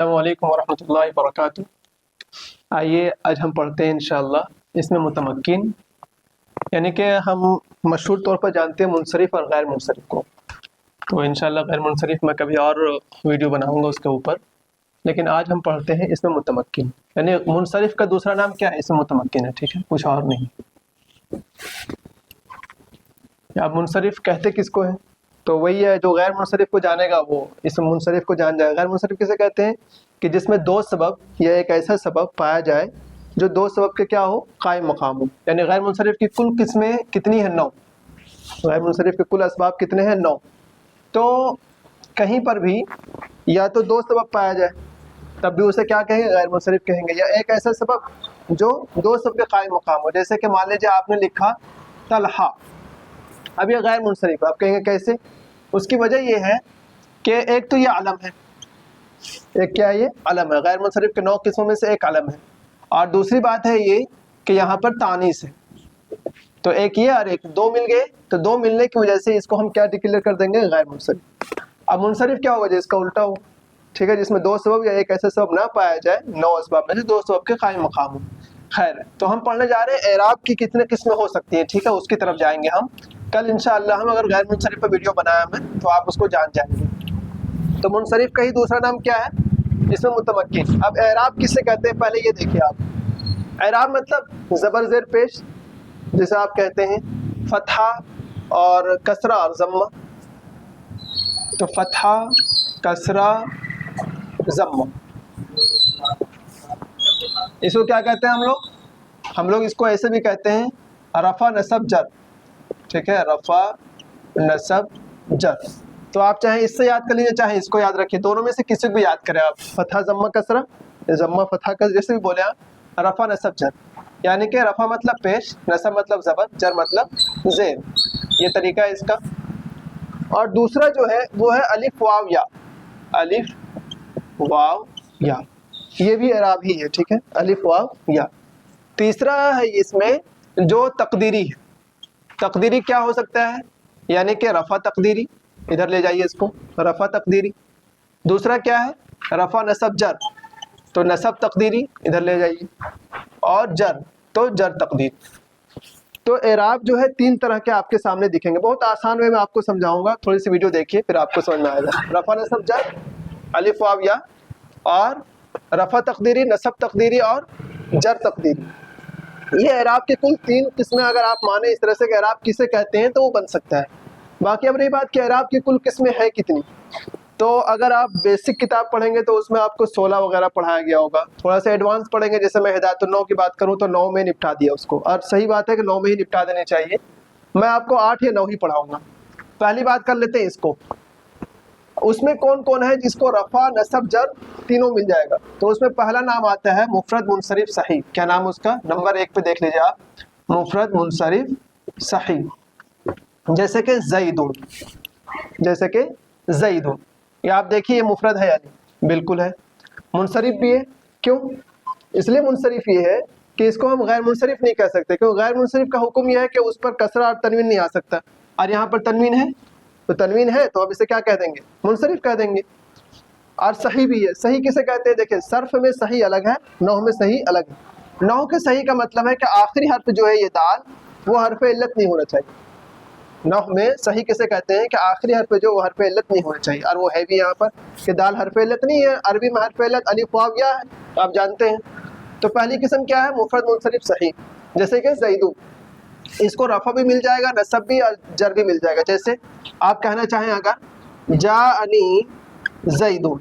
السلام علیکم ورحمۃ اللہ وبرکاتہ۔ آئیے آج ہم پڑھتے ہیں انشاءاللہ اس میں متمکن، یعنی کہ ہم مشہور طور پر جانتے ہیں منصرف اور غیر منصرف کو، تو انشاءاللہ غیر منصرف میں کبھی اور ویڈیو بناؤں گا اس کے اوپر، لیکن آج ہم پڑھتے ہیں اس میں متمکن، یعنی منصرف کا دوسرا نام کیا ہے؟ اس میں متمکن ہے، ٹھیک ہے، کچھ اور نہیں۔ آپ منصرف کہتے کس کو ہے؟ تو وہی ہے جو غیر منصرف کو جانے گا وہ اس منصرف کو جان جائے گا۔ غیر منصرف کسے کہتے ہیں؟ کہ جس میں دو سبب یا ایک ایسا سبب پایا جائے جو دو سبب کے کیا ہو؟ قائم مقام ہو۔ یعنی غیر منصرف کی کل قسمیں کتنی ہیں؟ 9۔ غیر منصرف کے کل اسباب کتنے ہیں؟ 9۔ تو کہیں پر بھی یا تو دو سبب پایا جائے تب بھی اسے کیا کہیں گے؟ غیر منصرف کہیں گے، یا ایک ایسا سبب جو دو سبب کے قائم مقام ہو، جیسے کہ مان لیجیے آپ نے لکھا طلحہ، اب یہ غیر منصرف، آپ کہیں گے کیسے؟ اس کی وجہ یہ ہے کہ ایک تو یہ علم ہے، ایک کیا ہے؟ یہ علم ہے، غیر منصرف کے 9 قسموں میں سے ایک علم ہے، اور دوسری بات ہے یہ کہ یہاں پر تانیث ہے، تو ایک یہ اور ایک دو مل گئے، تو دو ملنے کی وجہ سے اس کو ہم کیا ڈکلیئر کر دیں گے؟ غیر منصرف۔ اب منصرف کیا ہوگا؟ جس کا الٹا ہو، ٹھیک ہے، جس میں دو سبب یا ایک ایسا سبب نہ پایا جائے، 9 اسباب میں سے دو سبب کے قائم مقام ہو۔ خیر، تو ہم پڑھنے جا رہے ہیں اعراب کی کتنے قسمیں ہو سکتی ہیں، ٹھیک ہے، اس کی طرف جائیں گے ہم کل انشاءاللہ۔ ہم اگر غیر منصرف پہ ویڈیو بنایا میں تو آپ اس کو جان جائیں گے۔ تو منصرف کا ہی دوسرا نام کیا ہے؟ اس میں متمکن۔ اب اعراب کس سے کہتے ہیں؟ پہلے یہ دیکھیے آپ، اعراب مطلب زبر زیر پیش، جسے آپ کہتے ہیں فتحہ اور کسرہ اور ضمہ، تو فتحہ کسرہ ضمہ، اس کو کیا کہتے ہیں ہم لوگ اس کو ایسے بھی کہتے ہیں رفع نصب جر، ٹھیک ہے، رفع نصب جر۔ تو آپ چاہیں اس سے یاد کر لیجیے، چاہیں اس کو یاد رکھیے، دونوں میں سے کسی کو بھی یاد کریں آپ، فتحہ ضمہ کسرہ، ضمہ فتحہ کسرہ، جیسے بھی بولے آپ، رفع نصب جر، یعنی کہ رفع مطلب پیش، نصب مطلب زبر، جر مطلب زیر، یہ طریقہ ہے اس کا۔ اور دوسرا جو ہے وہ ہے الف واو یا، الف واو یا، یہ بھی اعراب ہی ہے، ٹھیک ہے، الف واو یا۔ تیسرا ہے اس میں جو تقدیری ہے، تقدیری کیا ہو سکتا ہے؟ یعنی کہ رفع تقدیری، ادھر لے جائیے اس کو، رفع تقدیری۔ دوسرا کیا ہے؟ رفع نصب جر، تو نصب تقدیری ادھر لے جائیے، اور جر تو جر تقدیر۔ تو اعراب جو ہے 3 طرح کے آپ کے سامنے دکھیں گے، بہت آسان وے میں آپ کو سمجھاؤں گا، تھوڑی سی ویڈیو دیکھیے پھر آپ کو سمجھ میں آئے گا۔ رفع نصب جر، الف واو یا، اور رفع تقدیری، نصب تقدیری اور جر تقدیری، یہ اعراب کے کل 3 قسمیں اگر آپ مانیں اس طرح سے کہ اعراب کسے کہتے ہیں تو وہ بن سکتا ہے۔ باقی اب رہی بات کہ اعراب کی کل قسمیں ہیں کتنی، تو اگر آپ بیسک کتاب پڑھیں گے تو اس میں آپ کو 16 وغیرہ پڑھایا گیا ہوگا، تھوڑا سا ایڈوانس پڑھیں گے، جیسے میں ہدایت النو کی بات کروں تو 9 میں نپٹا دیا اس کو، اور صحیح بات ہے کہ 9 میں ہی نپٹا دینے چاہیے، میں آپ کو 8 یا 9 ہی پڑھاؤں گا۔ پہلی بات کر لیتے ہیں اس کو، اس میں کون کون ہے جس کو رفع نصب جر تینوں مل جائے گا؟ تو اس میں پہلا نام آتا ہے مفرد منصرف صحیح۔ کیا نام اس کا؟ نمبر 1 پہ دیکھ لیجیے آپ، مفرد منصرف صحیح، جیسے کہ زیدون، جیسے کہ زیدون، یہ آپ دیکھیے یہ مفرد ہے یعنی بالکل ہے، منصرف بھی ہے، کیوں؟ اس لیے منصرف یہ ہے کہ اس کو ہم غیر منصرف نہیں کہہ سکتے، کیونکہ غیر منصرف کا حکم یہ ہے کہ اس پر کسرہ اور تنوین نہیں آ سکتا، اور یہاں پر تنوین ہے، تو تنوین ہے تو اب اسے کیا کہہ دیں گے؟ منصرف کہہ دیں گے۔ اور صحیح بھی ہے، صحیح کسے کہتے ہیں؟ دیکھیں صرف میں صحیح الگ ہے، نحو میں صحیح الگ ہے۔ نحو کے صحیح کا مطلب ہے کہ آخری حرف جو ہے یہ دال، وہ حرف علت نہیں ہونا چاہیے۔ نحو میں صحیح کسے کہتے ہیں کہ آخری حرف جو وہ حرف علت نہیں ہونا چاہیے، اور وہ ہے بھی یہاں پر کہ دال حرف علت نہیں ہے، عربی میں حرف علت الف واو یا ہے، آپ جانتے ہیں۔ تو پہلی قسم کیا ہے؟ مفرد منصرف صحیح، جیسے کہ زیدون، اس کو رفع بھی مل جائے گا، نصب بھی اور جر بھی مل جائے گا۔ جیسے آپ کہنا چاہیں اگر جاءنی زیدون،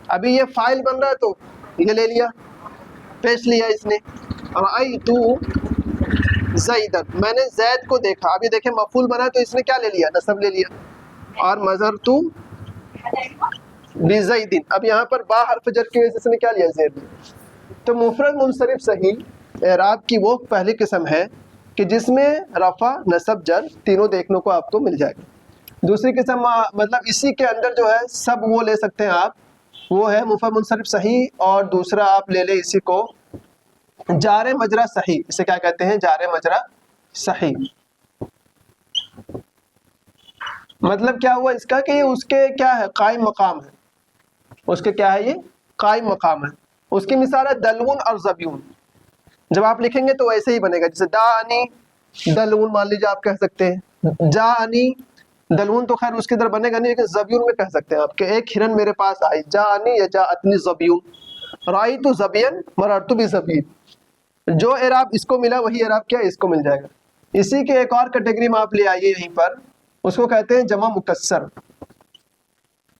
ابھی یہ فاعل بن رہا ہے تو یہ لے لیا، پیش لیا اس نے، رأیت زیدن، میں نے زید کو دیکھا، ابھی دیکھیں مفعول بنا ہے تو اس نے کیا لے لیا؟ نصب لے لیا، اور مررت بزید، اب یہاں پر با حرف جر کی وجہ سے اس نے کیا لیا؟ زید۔ تو مفرد منصرف صحیح اعراب کی وہ پہلی قسم ہے کہ جس میں رفع نصب جر تینوں دیکھنے کو آپ کو مل جائے گا۔ دوسری قسم مطلب اسی کے اندر جو ہے سب وہ لے سکتے ہیں آپ، وہ ہے مفرد منصرف صحیح، اور دوسرا آپ لے لیں اسی کو جار مجرا صحیح، اسے کیا کہتے ہیں؟ جار مجرا صحیح۔ مطلب کیا ہوا اس کا کہ اس کے کیا ہے؟ قائم مقام ہے، اس کے کیا ہے؟ یہ قائم مقام ہے. اس کی مثال ہے دلون اور زبیون. جب آپ لکھیں گے تو ویسے ہی بنے گا, جیسے دانی دلون مان لیجیے آپ کہہ سکتے ہیں, جانی دلون تو خیر اس کی طرح بنے گا نہیں, لیکن زبیون میں کہہ سکتے ہیں آپ کہ ایک ہرن میرے پاس آئی, جانی یا جاءتنی زبیون, رأیت زبین مررت بزبین. جو اعراب اس کو ملا وہی اعراب کیا اس کو مل جائے گا. اسی کے ایک اور کیٹیگری میں آپ لے آئیے یہیں پر, اس کو کہتے ہیں جمع مکسر.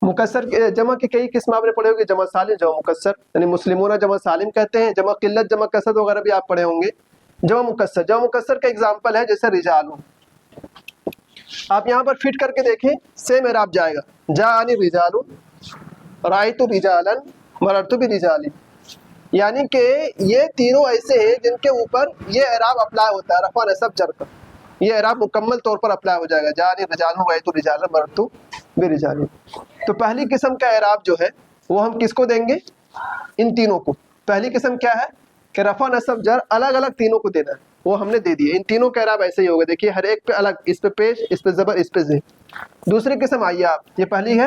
مکسر جمع کی کئی قسم آپ نے پڑھے ہوں گے, جمع سالم جمع مکسر, یعنی مسلمون جمع سالم کہتے ہیں, جمع قلت جمع کثرت وغیرہ بھی آپ پڑھے ہوں گے. جمع مکسر کا اگزامپل ہے جیسے رجالون. آپ یہاں پر فٹ کر کے دیکھیں سیم اعراب جائے گا, جاءنی رجالون رأیت رجالا مررت برجال. یعنی کہ یہ تینوں ایسے ہیں جن کے اوپر یہ اعراب اپلائی ہوتا ہے, رفع نصب جر کا یہ اعراب مکمل طور پر اپلائی ہو جائے گا, جاءنی رجال رأیت رجالا مررت برجال. تو پہلی قسم کا اعراب جو ہے وہ ہم کس کو دیں گے, ان تینوں کو. پہلی قسم کیا ہے کہ رفع نصب جر الگ الگ تینوں کو دینا ہے, وہ ہم نے دے دیے. ان تینوں کا اعراب ایسے ہی ہوگا, دیکھیے ہر ایک پہ الگ, اس پہ پیش, اس پہ زبر, اس پہ زیر. دوسری قسم آئیے آپ, یہ پہلی ہے,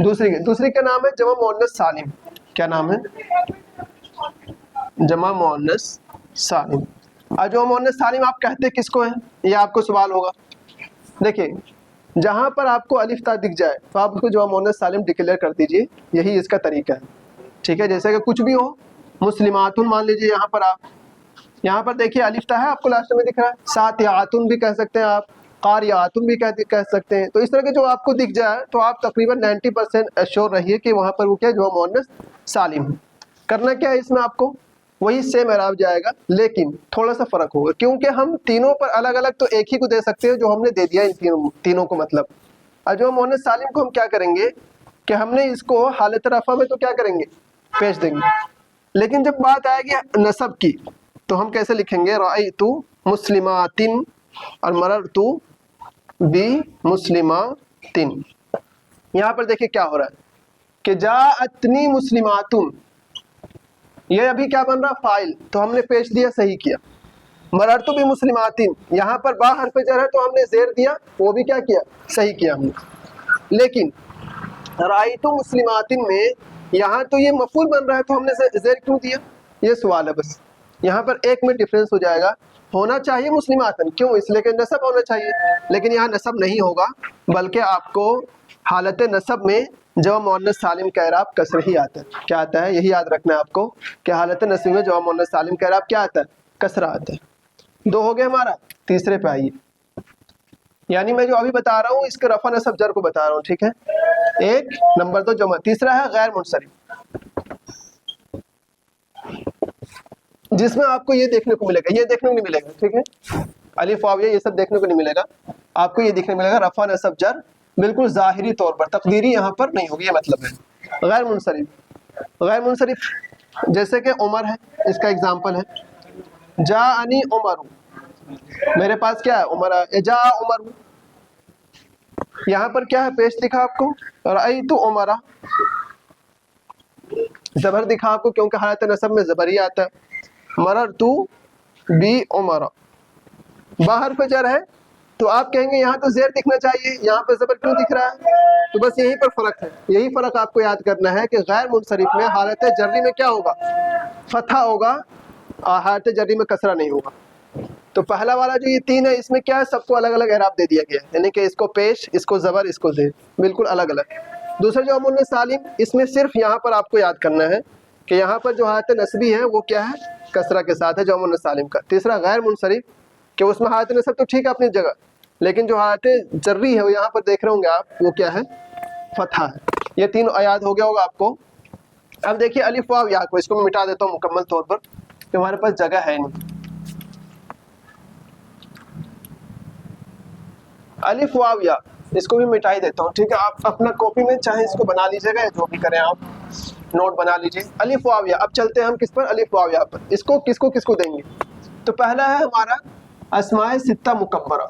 دوسری کا نام ہے جمع مؤنث سالم. کیا نام ہے؟ جمع مؤنث سالم. اور جمع مؤنث سالم آپ کہتے کس کو ہیں, یہ آپ کو سوال ہوگا. دیکھیں جہاں پر آپ کو الف تا دکھ جائے تو آپ اس کو جمع مؤنث سالم ڈکلیئر کر دیجئے, یہی اس کا طریقہ ہے. ٹھیک ہے, جیسے کہ کچھ بھی ہو, مسلماتن مان لیجئے, یہاں پر آپ یہاں پر دیکھیے الف تا ہے آپ کو لاسٹ میں دکھ رہا ہے, ساتیاتن بھی کہہ سکتے ہیں آپ, قاریاتن بھی کہہ سکتے ہیں. تو اس طرح کے جو آپ کو دکھ جائے تو آپ تقریباً 90% ایشور رہیے کہ وہاں پر وہ کیا جمع مؤنث سالم ہے. کرنا کیا ہے اس میں آپ کو, وہی سیم اعراب جائے گا, لیکن تھوڑا سا فرق ہوگا کیونکہ ہم تینوں پر الگ الگ تو ایک ہی کو دے سکتے ہیں جو ہم نے دے دیا ان تینوں کو. مطلب اور جو مؤنث سالم کو ہم کیا کریں گے کہ ہم نے اس کو حالت رفع میں تو کیا کریں گے, پیش دیں گے. لیکن جب بات آئے گی نصب کی تو ہم کیسے لکھیں گے, رأیت مسلمات اور مررت بمسلمات. یہاں پر دیکھیے کیا ہو رہا ہے کہ جاءتنی مسلمات, یہ ابھی کیا بن رہا, فاعل, تو ہم نے پیش دیا, صحیح کیا. مررت بمسلمات, یہاں پر با حرف جر ہے تو ہم نے زیر دیا, وہ بھی کیا کیا, صحیح کیا ہم نے. لیکن رأیت مسلمات میں یہاں تو یہ مفعول بن رہا ہے تو ہم نے زیر کیوں دیا, یہ سوال ہے. بس یہاں پر ایک میں ڈفرینس ہو جائے گا, ہونا چاہیے مسلمات, کیوں, اس لیے کہ نصب ہونا چاہیے, لیکن یہاں نصب نہیں ہوگا, بلکہ آپ کو حالت نصب میں جمع مؤنث سالم کا اعراب کسر ہی آتا ہے. کیا آتا ہے, یہی یاد رکھنا ہے آپ کو کہ حالت نصب میں جمع مؤنث سالم کا اعراب کیا آتا ہے, کسرہ آتا ہے. دو ہو گئے ہمارا, تیسرے پہ آئیے. یعنی میں جو ابھی بتا رہا ہوں اس کے رفع نصب جر کو بتا رہا ہوں, ٹھیک ہے. ایک نمبر تو جمع, تیسرا ہے غیر منصرف, جس میں آپ کو یہ دیکھنے کو ملے گا, یہ دیکھنے کو نہیں ملے گا, ٹھیک ہے. الف واو یہ سب دیکھنے کو نہیں ملے گا, آپ کو یہ دیکھنے ملے گا رفع نصب جر بالکل ظاہری طور پر, تقدیری یہاں پر نہیں ہوگی, یہ مطلب ہے. غیر منصرف, غیر منصرف جیسے کہ عمر ہے, اس کا اگزامپل ہے, جاءنی عمر, میرے پاس کیا ہے, عمر ہے. جاء عمر, یہاں پر کیا ہے, پیش دکھا آپ کو, رأیت عمر, زبر دکھا آپ کو کیونکہ حالت نصب میں زبر ہی آتا ہے. مررت بی عمر, باہر پہ جر ہے تو آپ کہیں گے یہاں تو زیر دکھنا چاہیے, یہاں پہ زبر کیوں دکھ رہا ہے. تو بس یہیں پر فرق ہے, یہی فرق آپ کو یاد کرنا ہے کہ غیر منصرف میں حالت جری میں کیا ہوگا, فتحہ ہوگا, اور حالت جری میں کسرہ نہیں ہوگا. تو پہلا والا جو یہ تین ہے اس میں کیا ہے, سب کو الگ الگ اعراب دے دیا گیا ہے, یعنی کہ اس کو پیش, اس کو زبر, اس کو زیر, بالکل الگ الگ. دوسرا جو مؤنث سالم, اس میں صرف یہاں پر آپ کو یاد کرنا ہے کہ یہاں پر جو حالت نصبی ہے وہ کیا ہے, کسرہ کے ساتھ ہے جو مؤنث سالم کا. تیسرا غیر منصرف کہ اس میں حالت نصب تو ٹھیک ہے اپنی جگہ, لیکن جو حالت جری ہے وہ یہاں پر دیکھ رہے ہوں گے آپ, وہ کیا ہے, فتحہ ہے. یہ تین یاد ہو گیا ہوگا آپ کو. اب دیکھیے الف واو یا کو, اس کو میں مٹا دیتا ہوں مکمل طور پر کہ ہمارے پاس جگہ ہے نہیں. الف واو یا اس کو بھی مٹا ہی دیتا ہوں, ٹھیک ہے. آپ اپنا کاپی میں چاہے اس کو بنا لیجیے گا, جو بھی کریں آپ نوٹ بنا لیجیے. الف واو یا, اب چلتے ہیں ہم کس پر, الف واو یا پر. اس کو کس کو دیں گے, تو پہلا ہے ہمارا اسماء ستہ مکبرہ.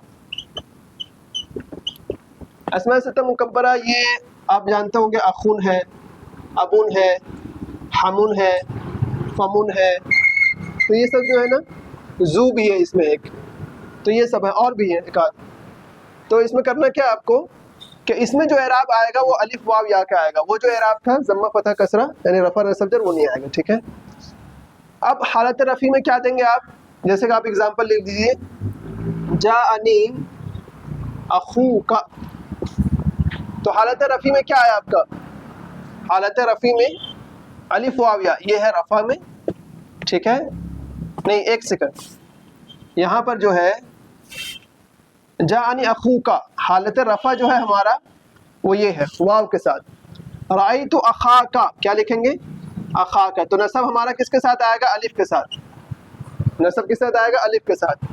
اسماء ستہ مکبرہ یہ آپ جانتے ہوں گے, اخون ہے, ابون ہے, حمون ہے, فمون ہے, تو یہ سب جو ہے نا, زو بھی ہے اس میں ایک, تو یہ سب ہے, اور بھی ہے ایک آدھ. تو اس میں کرنا کیا آپ کو کہ اس میں جو اعراب آئے گا وہ الف واو یا کا آئے گا، وہ جو اعراب تھا ضمہ فتح کسرہ یعنی رفع نصب جر وہ نہیں آئے گا، ٹھیک ہے۔ اب حالت رفع میں کیا دیں گے آپ، جیسے کہ آپ اگزامپل لکھ دیجیے، جاءنی اخوک، تو حالت رفع میں کیا ہے آپ کا، حالت رفع میں الف واو یا، یہ ہے رفع میں، ٹھیک ہے۔ نہیں ایک سیکنڈ، یہاں پر جو ہے جاءنی اخوک، حالت رفع جو ہے ہمارا وہ یہ ہے واو کے ساتھ، رأیت اخاک کیا لکھیں گے، اخاک، تو نصب ہمارا کس کے ساتھ آئے گا، الف کے ساتھ، نصب کس ساتھ آئے گا، الف کے ساتھ۔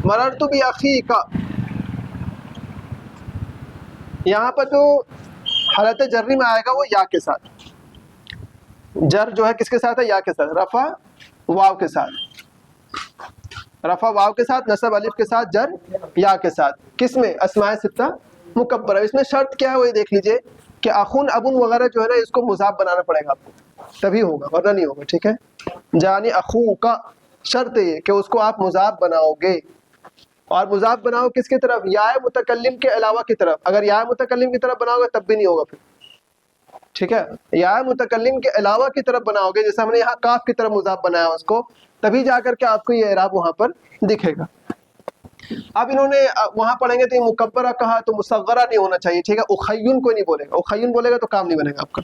مررت باخیک، یہاں پر جو حالت جری میں آئے گا وہ یا کے ساتھ، جر جو ہے کس کے ساتھ ہے، یا کے ساتھ، رفع واو کے ساتھ، رفع واو کے ساتھ، نصب الف کے ساتھ، جر یا کے ساتھ، کس میں، اسماء ستہ مکبرہ۔ اس میں شرط کیا ہے وہ دیکھ لیجئے کہ اخن ابن وغیرہ جو ہے نا اس کو مضاف بنانا پڑے گا آپ کو، تبھی ہوگا ورنہ نہیں ہوگا، ٹھیک ہے۔ جانی اخو کا شرط یہ کہ اس کو آپ مضاف بناؤ گے، اور مضاف بناؤ کس کی طرف، یا متکلم کے علاوہ کی طرف، اگر یا متکلم کی طرف بناؤ گے تب بھی نہیں ہوگا پھر، ٹھیک ہے۔ یا متکلم کے علاوہ کی طرف بناؤ گے، جیسے ہم نے یہاں کاف کی طرف مضاف بنایا اس کو، تبھی جا کر کے آپ کو یہ اعراب وہاں پر دکھے گا۔ اب انہوں نے وہاں پڑھیں گے تو یہ مکبرہ کہا تو مصغرہ نہیں ہونا چاہیے، ٹھیک ہے، اخیون کوئی نہیں بولے گا، اخیون بولے گا تو کام نہیں بنے گا آپ کا۔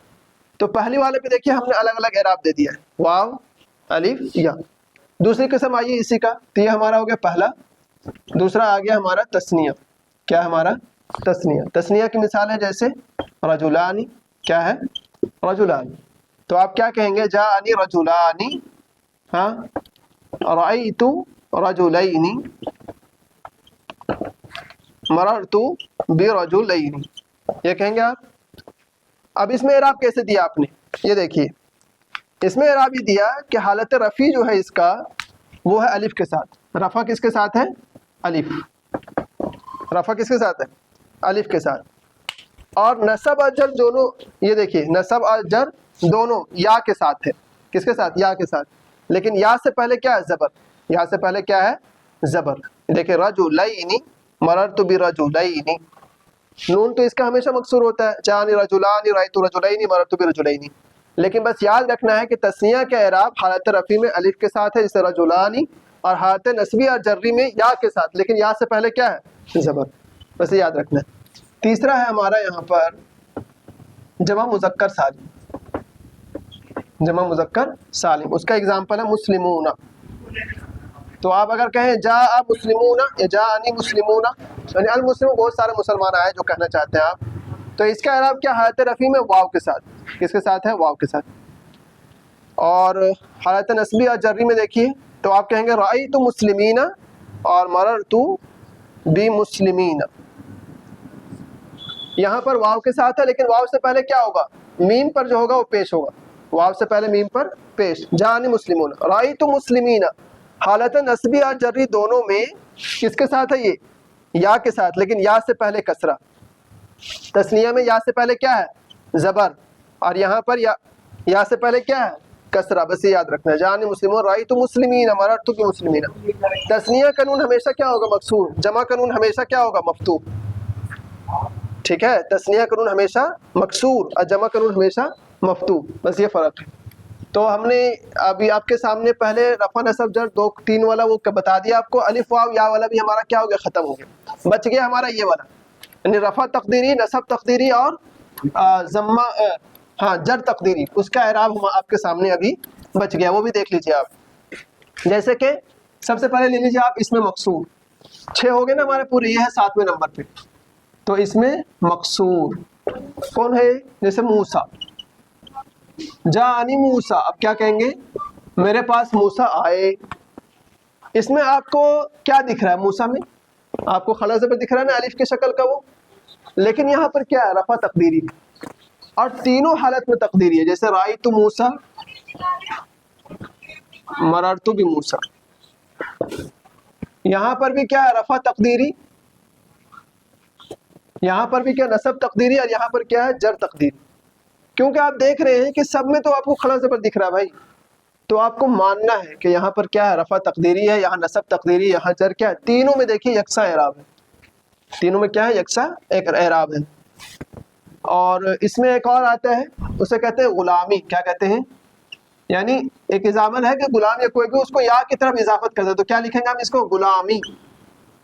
تو پہلی والے پہ دیکھیے ہم نے الگ الگ اعراب دے دیا ہے، واو الف یا۔ دوسری قسم آئیے اسی کا، تو یہ ہمارا ہو گیا پہلا، دوسرا آ گیا ہمارا تثنیہ، کیا ہمارا تثنیہ، تثنیہ کی مثال ہے جیسے رجلانی، کیا ہے رجلانی، تو آپ کیا کہیں گے، جاءنی رجلانی، ہاں، رأیت رجلین، مررت برجلین، یہ کہیں گے آپ۔ اب اس میں اعراب کیسے دیا آپ نے، یہ دیکھیے اس میں اعراب یہ دیا کہ حالت رفع جو ہے اس کا وہ ہے الف کے ساتھ، رفع کس کے ساتھ ہے، الف، رفع کس کے ساتھ ہے، الف کے ساتھ، اور نصب اور جر دونوں، یہ دیکھیے نصب اور جر دونوں یا کے ساتھ ہے، کس کے ساتھ، یا کے ساتھ، لیکن یا سے پہلے کیا ہے، زبر، یا سے پہلے کیا ہے، زبر، دیکھیں رجلین، مررت برجلین، نون تو اس کا ہمیشہ مکسور ہوتا ہے، جاءنی رجلان، رأیت رجلین، مررت برجلین، لیکن بس یاد رکھنا ہے کہ تثنیہ کا اعراب حالت رفع میں الف کے ساتھ ہے جیسے رجلانی، اور حالت نصبی اور جری میں یا کے ساتھ، لیکن یا سے پہلے کیا ہے، زبر، بس یاد رکھنا ہے۔ تیسرا ہے ہمارا یہاں پر جمع مذکر سالم، جمع مذکر سالم، اس کا اگزامپل ہے مسلمون، تو آپ اگر کہیں جاء مسلمون یا جاءنی مسلمون، یعنی المسلمون بہت سارے مسلمان آئے جو کہنا چاہتے ہیں آپ، تو اس کا اعراب کیا، حالت رفع میں واو کے ساتھ، کس کے ساتھ ہے، واو کے ساتھ، اور حالت نصبی اور جری میں دیکھیے تو آپ کہیں گے رأیت مسلمین اور مررت بمسلمین، یہاں پر واو کے ساتھ ہے لیکن واو سے پہلے کیا ہوگا، میم پر جو ہوگا وہ پیش ہوگا، واو سے پہلے میم پر پیش، جاءنی مسلمون، رأیت مسلمین، حالت نصبی اور جری دونوں میں کس کے ساتھ ہے، یہ یا کے ساتھ، لیکن یا سے پہلے کسرہ، تثنیہ میں یا سے پہلے کیا ہے، زبر، اور یہاں پر یا سے پہلے کیا ہے، کسرہ، بس یہ یاد رکھنا ہے، جاءنی مسلمون، رأیت مسلمین، مررت بمسلمین۔ تثنیہ کا نون ہمیشہ کیا ہوگا، مکسور، جمع کا نون ہمیشہ کیا ہوگا، مفتوح، ٹھیک ہے، تثنیہ کا نون ہمیشہ مکسور اور جمع کا نون ہمیشہ مفتوح، بس یہ فرق ہے۔ تو ہم نے ابھی آپ کے سامنے پہلے رفع نصب جر 2 3 والا وہ بتا دیا آپ کو، الف واو یا والا بھی ہمارا کیا ہو گیا، ختم ہو گیا، بچ گیا ہمارا یہ والا، یعنی رفع تقدیری، نصب تقدیری اور ضمہ ہاں جر تقدیری، اس کا اعراب ہم آپ کے سامنے ابھی بچ گیا، وہ بھی دیکھ لیجیے آپ۔ جیسے کہ سب سے پہلے لے لیجیے آپ اس میں مقصور، 6 ہو گئے نا ہمارے پورے، یہ ہے 7ویں نمبر پہ، تو اس میں مقصور کون ہے، جیسے موسیٰ، جاءنی موسیٰ، اب کیا کہیں گے، میرے پاس موسیٰ آئے، اس میں آپ کو کیا دکھ رہا ہے، موسیٰ میں آپ کو خلا زبر دکھ رہا ہے نا الف کی شکل کا وہ، لیکن یہاں پر کیا ہے، رفع تقدیری، اور تینوں حالت میں تقدیری ہے، جیسے رأیت موسیٰ، مررت بموسیٰ، یہاں پر بھی کیا ہے، رفع تقدیری، یہاں پر بھی کیا نصب تقدیری، اور یہاں پر کیا ہے، جر تقدیری، کیونکہ آپ دیکھ رہے ہیں کہ سب میں تو آپ کو خلا زبر دکھ رہا ہے بھائی، تو آپ کو ماننا ہے کہ یہاں پر کیا ہے، رفع تقدیری ہے، یہاں نصب تقدیری، یہاں جر کیا ہے، تینوں میں دیکھیے یکساں اعراب ہے، تینوں میں کیا ہے، یکساں ایک اعراب ہے۔ اور اس میں ایک اور آتا ہے اسے کہتے ہیں غلامی. کیا کہتے ہیں؟ یعنی ایک اضافت ہے کہ غلام یا کوئی بھی اس کو یا کی طرف اضافت کرتا ہے تو کیا لکھیں گے ہم اس کو؟ غلامی.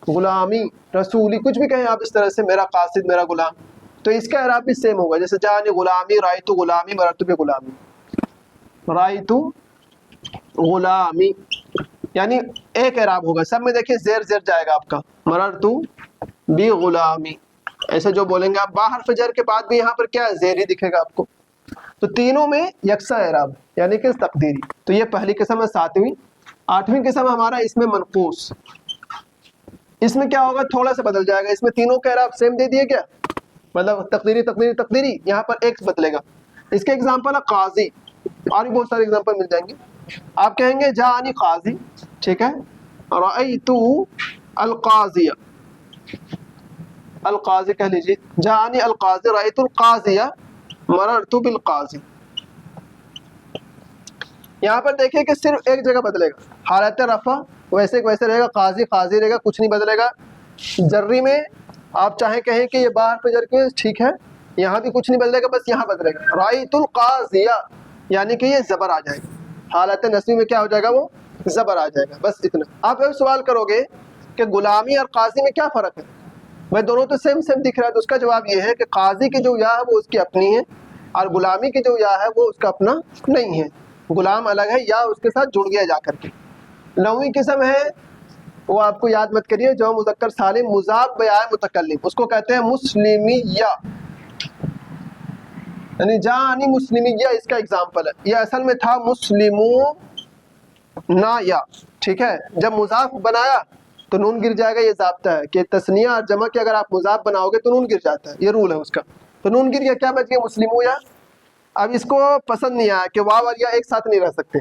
غلامی رسولی کچھ بھی کہیں آپ اس طرح سے، میرا قاصد، میرا غلام، تو اس کا اعراب بھی سیم ہوگا. جیسے جانی غلامی، رائیتو غلامی، مررتو بی غلامی. رائیتو غلامی یعنی ایک اعراب ہوگا سب میں. دیکھیں زیر زیر جائے گا آپ کا، مررتو بی غلامی. ایسے جو بولیں گے آپ با حرف جر کے بعد بھی یہاں پر کیا زیر ہی دکھے گا آپ کو. تو تینوں میں یکساں اعراب یعنی کہ تقدیری. تو یہ پہلی قسم ہے 7ویں. 8ویں قسم ہمارا اس میں منقوص. اس میں کیا ہوگا؟ تھوڑا سا بدل جائے گا. اس میں تینوں کا اعراب سیم دے دیے کیا، مطلب تقدیری تقدیری تقدیری، یہاں پر ایک بدلے گا. اس کے اگزامپل ہے قاضی، اور بھی بہت سارے اگزامپل مل جائیں گے. آپ کہیں گے جانی قاضی، ٹھیک ہے، رأیتو القاضیہ، القاضی کہہ لیجیے، جانی القاضی، رأیتو القاضیہ، مررتو بالقاضی. یہاں پر دیکھیں کہ صرف ایک جگہ بدلے گا. حالت رفع ویسے ویسے رہے گا، قاضی قاضی رہے گا، کچھ نہیں بدلے گا. جری میں آپ چاہیں کہیں کہ یہ باہر پہ جر کے ٹھیک ہے، یہاں بھی کچھ نہیں بدلے گا، بس یہاں بدلے گا رأیت القاضیہ، یعنی کہ یہ زبر آ جائے گا. حالت نصبی میں کیا ہو جائے گا؟ وہ زبر آ جائے گا. بس اتنا. آپ اب سوال کرو گے کہ غلامی اور قاضی میں کیا فرق ہے؟ میں دونوں تو سیم سیم دکھ رہا ہے. تو اس کا جواب یہ ہے کہ قاضی کی جو یا ہے وہ اس کی اپنی ہے، اور غلامی کی جو یا ہے وہ اس کا اپنا نہیں ہے. غلام الگ ہے، یا اس کے ساتھ جڑ گیا جا کر کے. 9ویں قسم ہے وہ آپ کو یاد مت کریے، جو مذکر سالم مضاف بیائے متکلم، اس کو کہتے ہیں مسلمیہ. یعنی جانی مسلمیہ اس کا اگزامپل ہے. یہ اصل میں تھا مسلمون نا یا، ٹھیک ہے. جب مضاف بنایا تو نون گر جائے گا. یہ ضابطہ ہے کہ تثنیہ اور جمع کے اگر آپ مضاف بناؤ گے تو نون گر جاتا ہے. یہ رول ہے اس کا. تو نون گر گیا، کیا بچ گیا؟ مسلمویا. اب اس کو پسند نہیں آیا کہ واو اور یا ایک ساتھ نہیں رہ سکتے.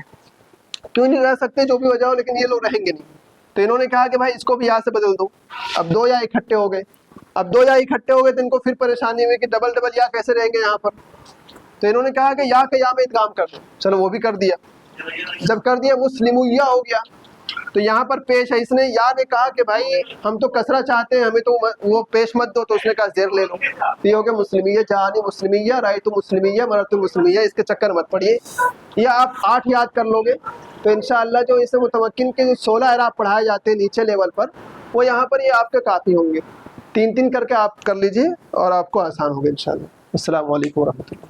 کیوں نہیں رہ سکتے؟ جو بھی وجہ ہو، لیکن یہ لوگ رہیں گے نہیں. تو انہوں نے کہا کہ بھائی اس کو بھی یا سے بدل دو. اب 2 یا اکٹھے ہو گئے. اب 2 یا اکٹھے ہو گئے تو ان کو پھر پریشانی ہوئی کہ ڈبل ڈبل یا کیسے رہیں گے یہاں پر. تو انہوں نے کہا کہ یا کے یا میں ادغام کر دو. چلو وہ بھی کر دیا. جب کر دیا مسلمیہ ہو گیا. تو یہاں پر پیش ہے، اس نے یا نے کہا کہ بھائی ہم تو کسرہ چاہتے ہیں، ہمیں تو وہ پیش مت دو. تو اس نے کہا زیر لے لو. تو یہ ہو گیا مسلمیہ، جانی مسلمیہ، رأیتو مسلمیہ، مررتو مسلمیہ. اس کے چکر مت پڑیے. یہ آپ 8 یاد کر لو گے تو انشاءاللہ جو اس متمکن کے جو 16 اعراب پڑھائے جاتے ہیں نیچے لیول پر، وہ یہاں پر یہ آپ کے کافی ہوں گے. 3 کر کے آپ کر لیجئے اور آپ کو آسان ہوگا انشاءاللہ. السلام علیکم ورحمۃ اللہ.